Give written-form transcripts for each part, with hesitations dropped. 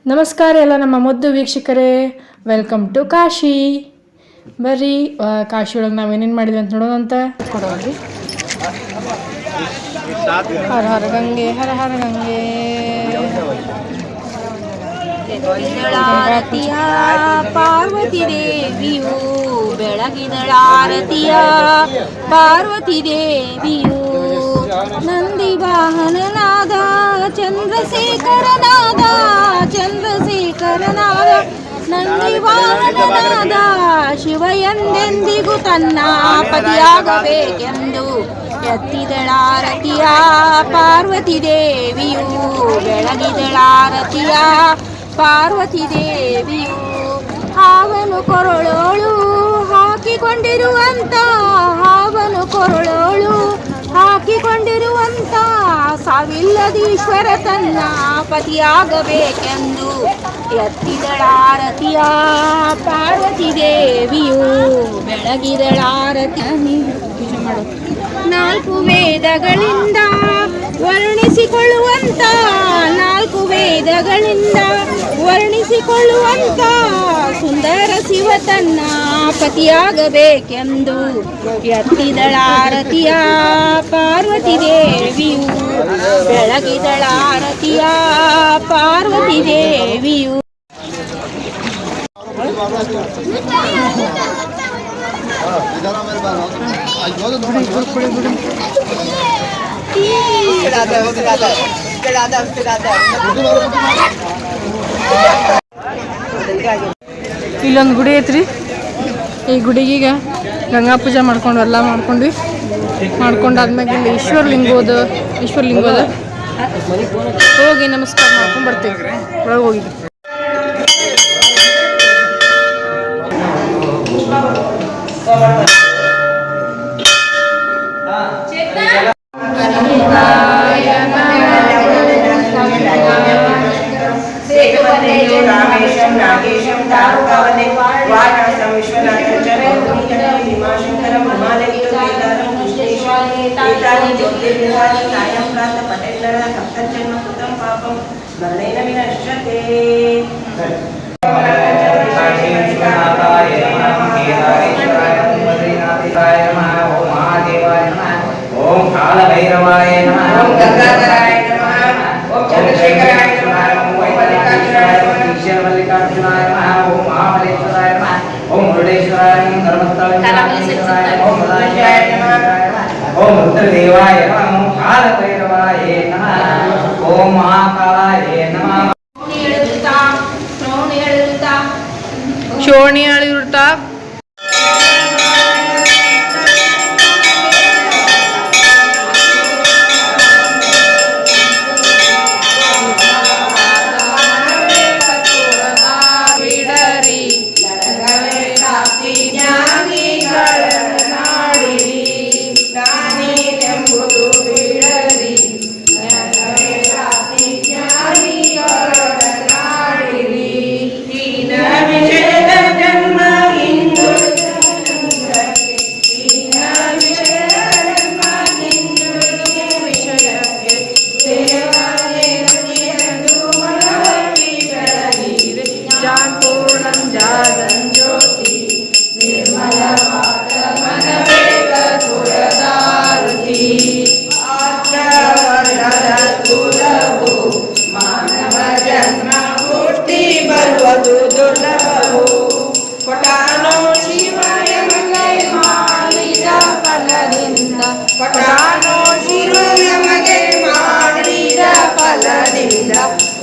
ನಮಸ್ಕಾರ ಎಲ್ಲ ನಮ್ಮ ಮುದ್ದು ವೀಕ್ಷಕರೇ, ವೆಲ್ಕಮ್ ಟು ಕಾಶಿ. ಬರ್ರಿ ಕಾಶಿ ಒಳಗೆ ನಾವೇನೇನು ಮಾಡಿದ್ವಿ ಅಂತ ನೋಡೋಣಂತ. ಕೊಡೋರಿ ಹರ ಹರ ಗಂಗೆ ಹರ ಹರ ಗಂಗೆ. ಬೆಳಗಿದಳಾರತಿಯ ಪಾರ್ವತಿ ದೇವಿಯು, ಬೆಳಗಿದಳಾರತಿಯ ಪಾರ್ವತಿ ದೇವಿಯು, ನಂದಿ ವಾಹನನಾದ ಚಂದ್ರಶೇಖರನಾದ ಚಂದ್ರಶೇಖರನಾದ, ನಂದಿ ವಾಹನನಾದ ಶಿವ ಎಂದೆಂದಿಗೂ ತನ್ನ ಪತಿಯಾಗಬೇಕೆಂದು ಎತ್ತಿದಳಾರತಿಯ ಪಾರ್ವತಿ ದೇವಿಯು, ಬೆಳಗಿದಳಾರತಿಯ ಪಾರ್ವತಿ ದೇವಿಯು. ಹಾವನು ಕೊರಳೋಳು ಹಾಕಿಕೊಂಡಿರುವಂತ, ಹಾವನು ಕೊರಳೋಳು ಹಾಕಿಕೊಂಡಿರುವಂತ, ಸಾವಿಲ್ಲದೀಶ್ವರ ತನ್ನ ಪತಿಯಾಗಬೇಕೆಂದು ಎತ್ತಿದಳಾರತಿಯ ಪಾರ್ವತಿ ದೇವಿಯು, ಬೆಳಗಿದಳಾರತಿಯ. ಪೂಜೆ ಮಾಡು. 4 ವೇದಗಳಿಂದ ವರ್ಣಿಸಿಕೊಳ್ಳುವಂತ, 4 ವೇದಗಳಿಂದ ವರ್ಣಿಸಿಕೊಳ್ಳುವಂತ ಸುಂದರ ಶಿವ ತನ್ನ ಪತಿಯಾಗಬೇಕೆಂದು ಎತ್ತಿದಳಾರತಿಯ ಪಾರ್ವತಿ ದೇವಿಯು, ಬೆಳಗಿದಳಾರತಿಯ ಪಾರ್ವತಿ ದೇವಿಯು. ಇಲ್ಲೊಂದು ಗುಡಿ ಐತ್ರಿ. ಈ ಗುಡಿಗೀಗ ಗಂಗಾ ಪೂಜೆ ಮಾಡ್ಕೊಂಡು ಎಲ್ಲ ಮಾಡ್ಕೊಂಡ್ವಿ. ಮಾಡ್ಕೊಂಡಾದ್ಮ್ಯಾಗ ಇಲ್ಲಿ ಈಶ್ವರಲಿಂಗೋದ ಹೋಗಿ ನಮಸ್ಕಾರ ಮಾಡ್ಕೊಂಡು ಬರ್ತೀವಿ. ಒಳಗೆ ಹೋಗಿದ್ವಿ. रामेशं नागेशं दारुकावने वाराणसं विश्वनाथं च भीमाशंकरं हिमालयं केदारं कृष्णेश्वरं एतानि ज्योतिर्लिङ्गानि सायं प्रातः पठेन्नरः सप्तजन्म कृतं पापं स्मरणेन विनश्यते. ओम कालभैरवाय नमः, ओम गंगाधराय नमः, ओम चंद्रशेखराय नमः, ओम मल्लिकार्जुनाय नमः, ओम महाबलेश्वराय नमः, ओम मुरुडेश्वराय नमः, धर्मस्थलेश्वराय नमः, ओम मल्लेश्वराय नमः, ओम रुद्रदेवाय नमः, ओम कालभैरवाय नमः, ओम महाकालाय नमः. ಶೋಣಿ ಅಳಿರುತ್ತಾ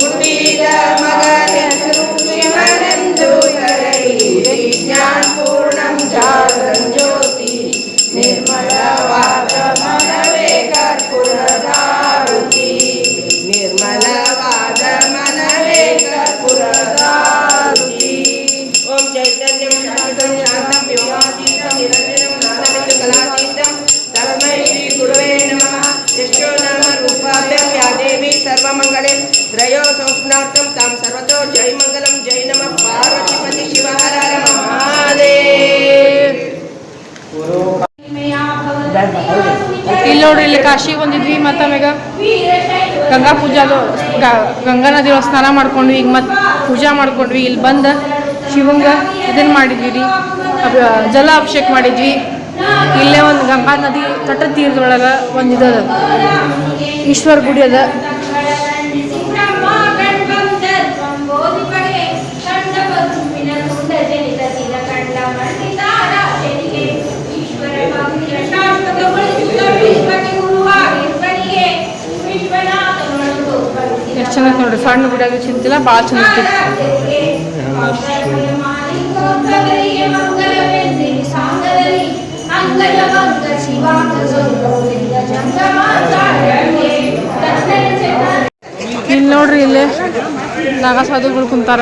ಹುಟ್ಟಿದ ಮಗನೆಂದು ಶಿವನೆಂದು ಕರೆಯಿರಿ, ಜ್ಞಾನ ಪೂರ್ಣಂ ಜಾಗಂ ಜ್ಯೋತಿ, ನಿರ್ಮಲವಾದ ಮನವೇ ಕರ್ಪೂರದಾರುತಿ, ನಿರ್ಮಲವಾದ ಮನವೇ ಕರ್ಪೂರದಾರುತಿ. ಓಂ ಚೈತನ್ಯಂ ಶಾಂತಂ ಶಾಂತಂ ಯೋಗಾತೀತಂ ನಿರಂಜನಂ ಜ್ಞಾನಮಿತಿ ಕಲಾತೀತಂ ತಸ್ಮೈ ಶ್ರೀ ಗುರುವೇ ನಮಃ. ಯಶೋ ನಾಮ ರೂಪಾಭ್ಯಾಂ ಯಾ ದೇವಿ ಸರ್ವಮಂಗಳೆ ತ್ರಯೋ ಸಂಸ್ನಾರ್ಥಂ ತಾಂ ಸರ್ವತೋ ಜೈ ಮಂಗಲಂ. ಜೈ ನಮಃ ಪಾರ್ವತಿಪತಿ ಶಿವ ಹರ ಹರ ಮಹಾದೇವ್. ಇಲ್ಲಿ ನೋಡ್ರಿ, ಇಲ್ಲಿ ಕಾಶಿಗೆ ಬಂದಿದ್ವಿ. ಮತ್ತು ಆಮ್ಯಾಗ ಗಂಗಾ ಪೂಜಾದು ಗಂಗಾ ನದಿ ಒಳಗೆ ಸ್ನಾನ ಮಾಡ್ಕೊಂಡ್ವಿ. ಈಗ ಮತ್ತೆ ಪೂಜಾ ಮಾಡ್ಕೊಂಡ್ವಿ. ಇಲ್ಲಿ ಬಂದು ಶಿವಂಗೆ ಇದನ್ನು ಮಾಡಿದ್ವಿ ರೀ, ಜಲ ಅಭಿಷೇಕ ಮಾಡಿದ್ವಿ. ಇಲ್ಲೇ ಒಂದು ಗಂಗಾ ನದಿ ತಟ ತೀರದೊಳಗೆ ಒಂದು ಇದು ಅದ, ಈಶ್ವರ ಗುಡಿ ಅದ. ಎಷ್ಟು ಚಂದ ನೋಡ್ರಿ, ಸಣ್ಣ ಗುಡಿಯಾಗ ಚಿಂತಿಲ್ಲ, ಭಾಳ ಚಂದ ಇಲ್ಲಿ ನೋಡ್ರಿ, ಇಲ್ಲಿ ನಾಗಸಾಧುಗಳು ಕುಂತಾರ.